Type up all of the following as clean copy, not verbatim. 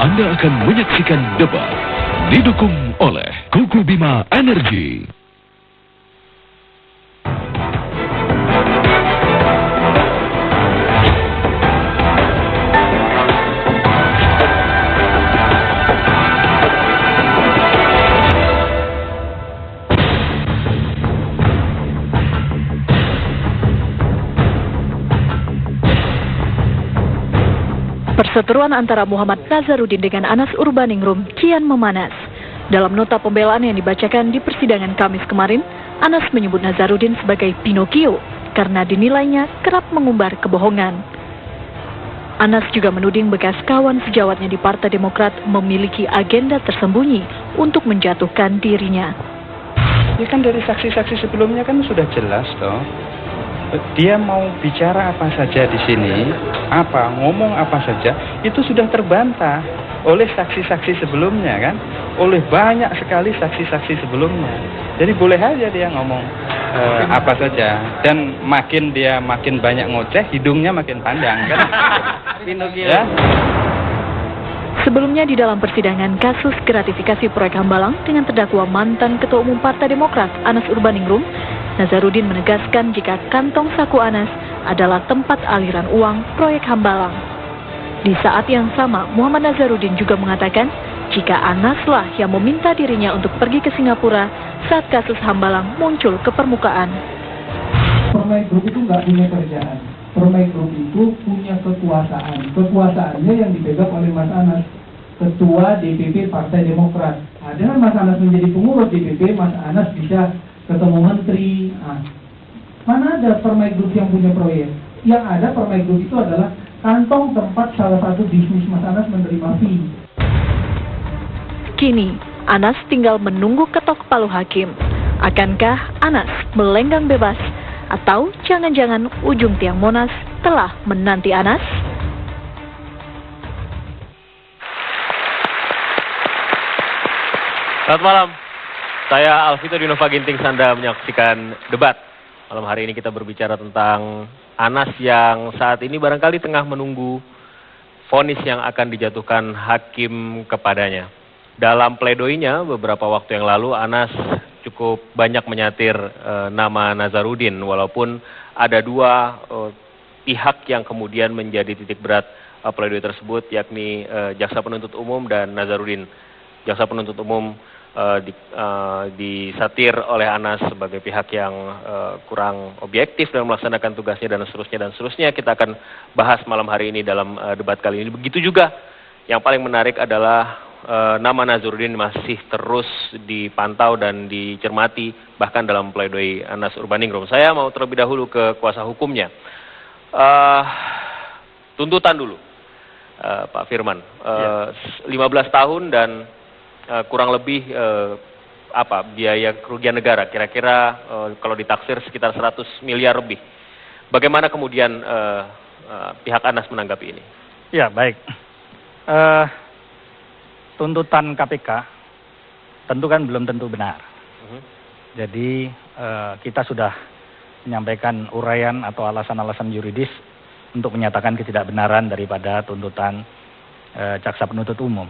Anda akan menyaksikan debat didukung oleh Kuku Bima Energy. Perseteruan antara Muhammad Nazarudin dengan Anas Urbaningrum kian memanas. Dalam nota pembelaan yang dibacakan di persidangan Kamis kemarin, Anas menyebut Nazarudin sebagai Pinocchio karena dinilainya kerap mengumbar kebohongan. Anas juga menuding bekas kawan sejawatnya di Partai Demokrat memiliki agenda tersembunyi untuk menjatuhkan dirinya. Ini kan dari saksi-saksi sebelumnya kan sudah jelas toh. Dia mau bicara apa saja di sini, ngomong apa saja, itu sudah terbantah oleh saksi-saksi sebelumnya kan, oleh banyak sekali saksi-saksi sebelumnya. Jadi boleh aja dia ngomong apa saja, dan dia makin banyak ngoceh, hidungnya makin panjang kan. Ya? Sebelumnya di dalam persidangan kasus gratifikasi proyek Hambalang dengan terdakwa mantan Ketua Umum Partai Demokrat Anas Urbaningrum, Nazarudin menegaskan jika kantong saku Anas adalah tempat aliran uang proyek Hambalang. Di saat yang sama, Muhammad Nazarudin juga mengatakan jika Anaslah yang meminta dirinya untuk pergi ke Singapura saat kasus Hambalang muncul ke permukaan. Permai Group itu nggak punya kerjaan. Permai Group itu punya kekuasaan. Kekuasaannya yang dipegang oleh Mas Anas, Ketua DPP Partai Demokrat. Dengan Mas Anas menjadi pengurus DPP, Mas Anas bisa ketemu menteri. Mana ada Permai Group yang punya proyek? Yang ada Permai Group itu adalah kantong tempat salah satu bisnis Mas Anas menerima fee. Kini, Anas tinggal menunggu ketok palu hakim. Akankah Anas melenggang bebas? Atau jangan-jangan ujung tiang Monas telah menanti Anas? Selamat malam. Saya Alvito Dinova Ginting, Anda menyaksikan debat. Malam hari ini kita berbicara tentang Anas yang saat ini barangkali tengah menunggu vonis yang akan dijatuhkan hakim kepadanya. Dalam pledoinya beberapa waktu yang lalu, Anas cukup banyak menyatir nama Nazarudin, walaupun ada dua pihak yang kemudian menjadi titik berat pledoi tersebut, yakni jaksa penuntut umum dan Nazarudin. Jaksa penuntut umum disatir oleh Anas sebagai pihak yang kurang objektif dalam melaksanakan tugasnya dan seterusnya. Kita akan bahas malam hari ini dalam debat kali ini. Begitu juga yang paling menarik adalah nama Nazarudin masih terus dipantau dan dicermati bahkan dalam pledoi Anas Urbaningrum. Saya mau terlebih dahulu ke kuasa hukumnya. Tuntutan dulu, Pak Firman. 15 tahun dan kurang lebih biaya kerugian negara, kira-kira kalau ditaksir sekitar 100 miliar lebih. Bagaimana kemudian pihak Anas menanggapi ini? Ya, baik. Tuntutan KPK tentu kan belum tentu benar. Jadi kita sudah menyampaikan uraian atau alasan-alasan yuridis untuk menyatakan ketidakbenaran daripada tuntutan jaksa penuntut umum.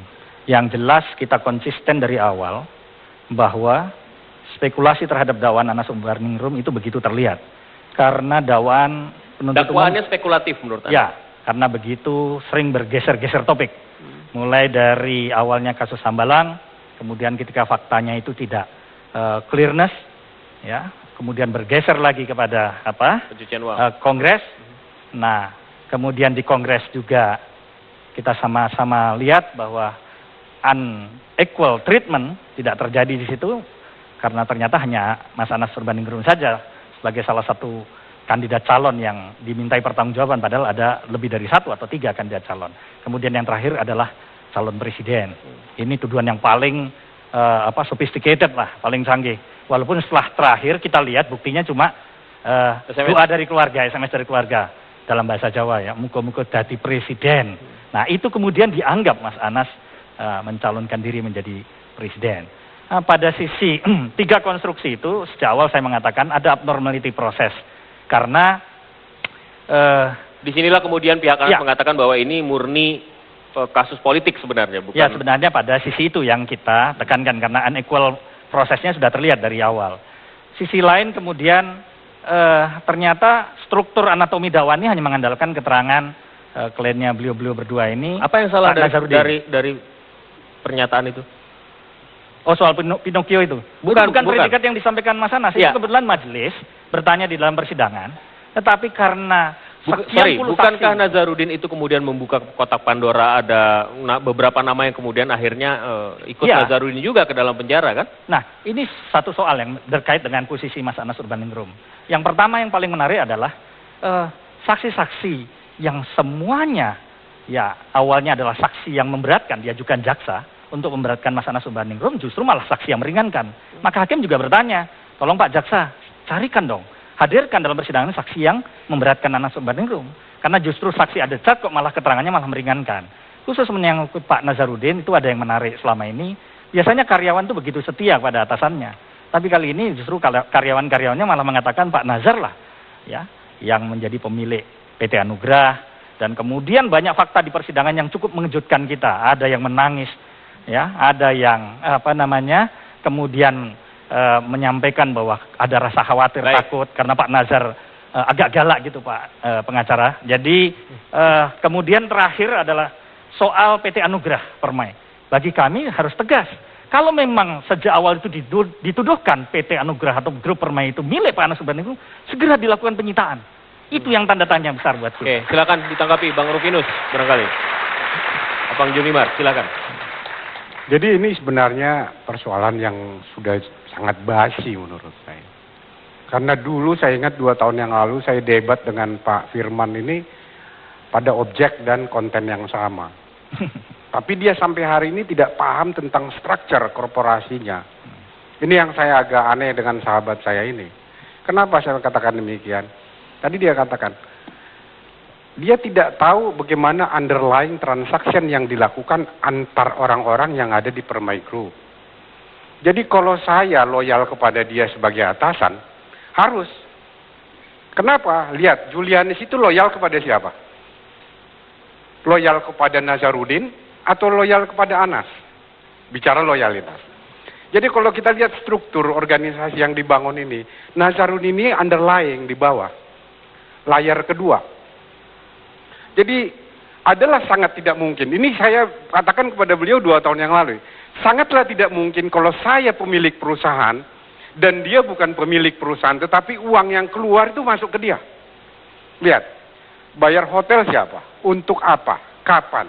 Yang jelas kita konsisten dari awal bahwa spekulasi terhadap dakwaan Anas Urbaningrum itu begitu terlihat. Karena dakwaan penuntut dakwaannya spekulatif menurut Anda? Ya, karena begitu sering bergeser-geser topik. Mulai dari awalnya kasus Hambalang, kemudian ketika faktanya itu tidak clearness, ya, kemudian bergeser lagi kepada pencucian uang. Kongres. Nah, kemudian di Kongres juga kita sama-sama lihat bahwa unequal treatment tidak terjadi di situ karena ternyata hanya Mas Anas Urbaningrum saja sebagai salah satu kandidat calon yang dimintai pertanggungjawaban, padahal ada lebih dari 1 atau 3 kandidat calon. Kemudian yang terakhir adalah calon presiden. Ini tuduhan yang paling sophisticated lah, paling canggih. Walaupun setelah terakhir kita lihat buktinya cuma doa dari keluarga, SMS dari keluarga dalam bahasa Jawa ya, muga-muga dadi presiden. Nah itu kemudian dianggap Mas Anas mencalonkan diri menjadi presiden. Pada sisi 3 konstruksi itu sejak awal saya mengatakan ada abnormality proses. Karena disinilah kemudian pihak Anas mengatakan bahwa ini murni kasus politik sebenarnya, bukan? Ya, sebenarnya pada sisi itu yang kita tekankan karena unequal prosesnya sudah terlihat dari awal. Sisi lain kemudian ternyata struktur anatomi dakwah ini hanya mengandalkan keterangan kliennya beliau-beliau berdua ini. Apa yang salah Nazarudin. dari pernyataan itu? Oh, soal Pinocchio itu? Bukan predikat yang disampaikan Mas Anas. Ya. Itu kebetulan majelis bertanya di dalam persidangan. Tetapi karena bukankah Nazarudin itu kemudian membuka kotak Pandora, ada beberapa nama yang kemudian akhirnya ikut Nazarudin juga ke dalam penjara, kan? Nah, ini satu soal yang terkait dengan posisi Mas Anas Urbaningrum. Yang pertama yang paling menarik adalah saksi-saksi yang semuanya ya awalnya adalah saksi yang memberatkan, diajukan jaksa untuk memberatkan Mas Anas Urbaningrum, justru malah saksi yang meringankan. Maka hakim juga bertanya, tolong Pak Jaksa, carikan dong, hadirkan dalam persidangan saksi yang memberatkan Anas Urbaningrum. Karena justru saksi ada cat kok malah keterangannya malah meringankan. Khusus menyangkut Pak Nazarudin itu ada yang menarik selama ini. Biasanya karyawan itu begitu setia pada atasannya. Tapi kali ini justru karyawan-karyawannya malah mengatakan Pak Nazar lah ya, yang menjadi pemilik PT Anugrah. Dan kemudian banyak fakta di persidangan yang cukup mengejutkan kita. Ada yang menangis, ya, ada yang kemudian menyampaikan bahwa ada rasa khawatir, takut karena Pak Nazar agak galak gitu Pak pengacara. Jadi kemudian terakhir adalah soal PT Anugrah Permai. Bagi kami harus tegas. Kalau memang sejak awal itu dituduhkan PT Anugrah atau grup Permai itu milik Pak Anas Urbaningrum, segera dilakukan penyitaan. Itu yang tanda tanya besar buat kita. Oke, silakan ditanggapi Bang Rufinus barangkali. Abang Junimar, silakan. Jadi ini sebenarnya persoalan yang sudah sangat basi menurut saya. Karena dulu saya ingat 2 tahun yang lalu saya debat dengan Pak Firman ini pada objek dan konten yang sama. Tapi dia sampai hari ini tidak paham tentang struktur korporasinya. Ini yang saya agak aneh dengan sahabat saya ini. Kenapa saya katakan demikian? Tadi dia katakan, dia tidak tahu bagaimana underlying transaction yang dilakukan antar orang-orang yang ada di Permai Group. Jadi kalau saya loyal kepada dia sebagai atasan, harus. Kenapa? Lihat, Julianis itu loyal kepada siapa? Loyal kepada Nazarudin atau loyal kepada Anas? Bicara loyalitas. Jadi kalau kita lihat struktur organisasi yang dibangun ini, Nazarudin ini underlying di bawah. Layar kedua. Jadi adalah sangat tidak mungkin. Ini saya katakan kepada beliau 2 tahun yang lalu. Sangatlah tidak mungkin kalau saya pemilik perusahaan dan dia bukan pemilik perusahaan, tetapi uang yang keluar itu masuk ke dia. Lihat, bayar hotel siapa? Untuk apa? Kapan?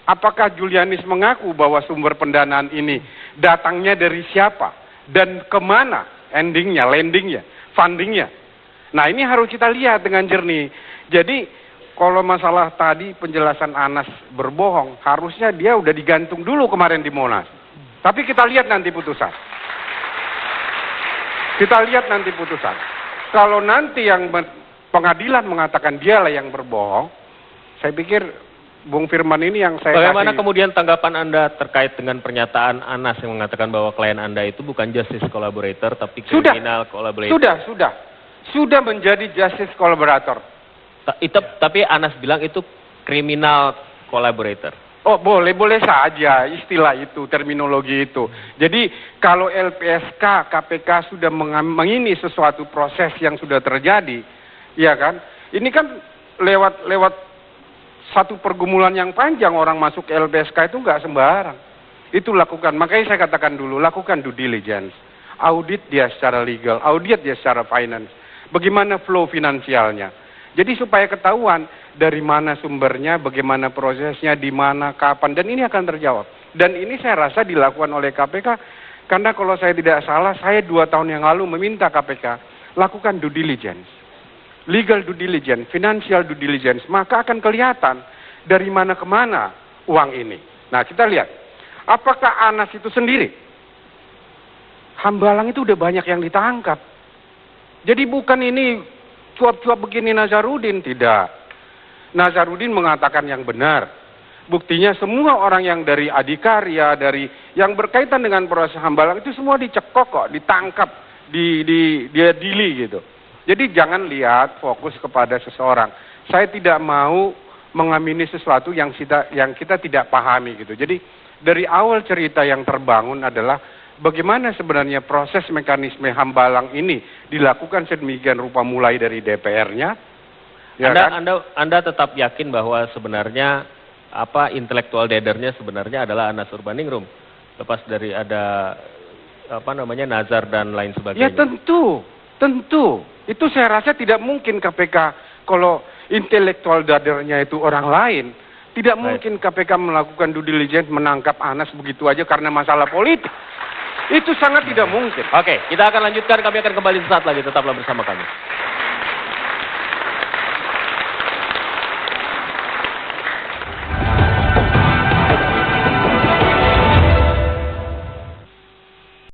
Apakah Julianis mengaku bahwa sumber pendanaan ini datangnya dari siapa? Dan kemana endingnya, landingnya, fundingnya? Nah ini harus kita lihat dengan jernih. Jadi kalau masalah tadi penjelasan Anas berbohong, harusnya dia udah digantung dulu kemarin di Monas. Tapi kita lihat nanti putusan. Kita lihat nanti putusan. Kalau nanti yang pengadilan mengatakan dialah yang berbohong, saya pikir Bung Firman ini yang saya Bagaimana kemudian tanggapan Anda terkait dengan pernyataan Anas yang mengatakan bahwa klien Anda itu bukan justice collaborator tapi criminal collaborator? Sudah menjadi justice collaborator. Tapi Anas bilang itu criminal collaborator. Oh boleh saja istilah itu, terminologi itu. Jadi kalau LPSK, KPK sudah mengini sesuatu proses yang sudah terjadi, ya kan? Ini kan lewat satu pergumulan yang panjang orang masuk ke LPSK itu nggak sembarang. Itu lakukan. Makanya saya katakan dulu, lakukan due diligence. Audit dia secara legal, audit dia secara finance. Bagaimana flow finansialnya. Jadi supaya ketahuan dari mana sumbernya, bagaimana prosesnya, di mana, kapan. Dan ini akan terjawab. Dan ini saya rasa dilakukan oleh KPK. Karena kalau saya tidak salah, saya 2 tahun yang lalu meminta KPK lakukan due diligence. Legal due diligence, financial due diligence. Maka akan kelihatan dari mana ke mana uang ini. Nah kita lihat. Apakah Anas itu sendiri? Hambalang itu udah banyak yang ditangkap. Jadi bukan ini cuap-cuap begini Nazarudin, tidak. Nazarudin mengatakan yang benar. Buktinya semua orang yang dari Adikarya, dari yang berkaitan dengan proses Hambalang itu semua dicekok kok, ditangkap, diadili gitu. Jadi jangan lihat fokus kepada seseorang. Saya tidak mau mengamini sesuatu yang kita tidak pahami gitu. Jadi dari awal cerita yang terbangun adalah bagaimana sebenarnya proses mekanisme hambalang ini dilakukan sedemikian rupa mulai dari DPR-nya. Ya Anda tetap yakin bahwa sebenarnya intelektual dadernya sebenarnya adalah Anas Urbaningrum, lepas dari ada Nazar dan lain sebagainya. Ya tentu. Itu saya rasa tidak mungkin KPK kalau intelektual dadernya itu orang lain. Tidak mungkin KPK melakukan due diligence menangkap Anas begitu aja karena masalah politik. Itu sangat tidak mungkin. Oke, kita akan lanjutkan. Kami akan kembali sesaat lagi. Tetaplah bersama kami.